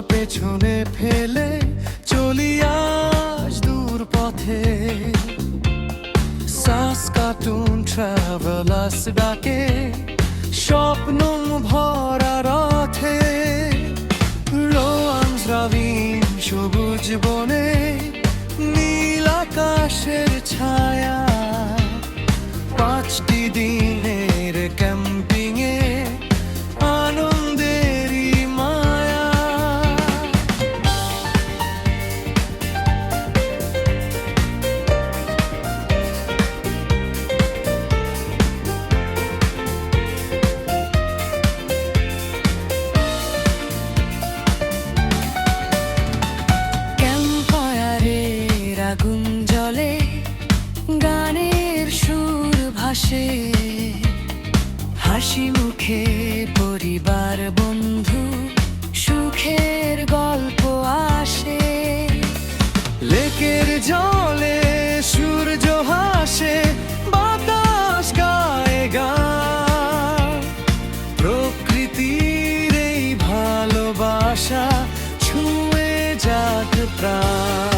পেছনে ফেলে চলি আজ দূর পথে। সাসকাটুন ট্রাভেলার্স ডাকে স্বপ্ন ভরা রথে। রোয়াংস রাভিন সবুজ বনে নীল আকাশের ছায়া। 5টি দিনের ক্যাম্পিংয়ে আনন্দেরই মায়া। ক্যাম্পফায়ারের আগুন জ্বলে, গানের সুর ভাসে, হাসি মুখে পরিবার বন্ধু সুখের গল্প আসে। লেকের জলে সূর্য হাসে, বাতাস গায়ে গান। প্রকৃতির এই ভালোবাসা ছুঁয়ে যাক প্রাণ।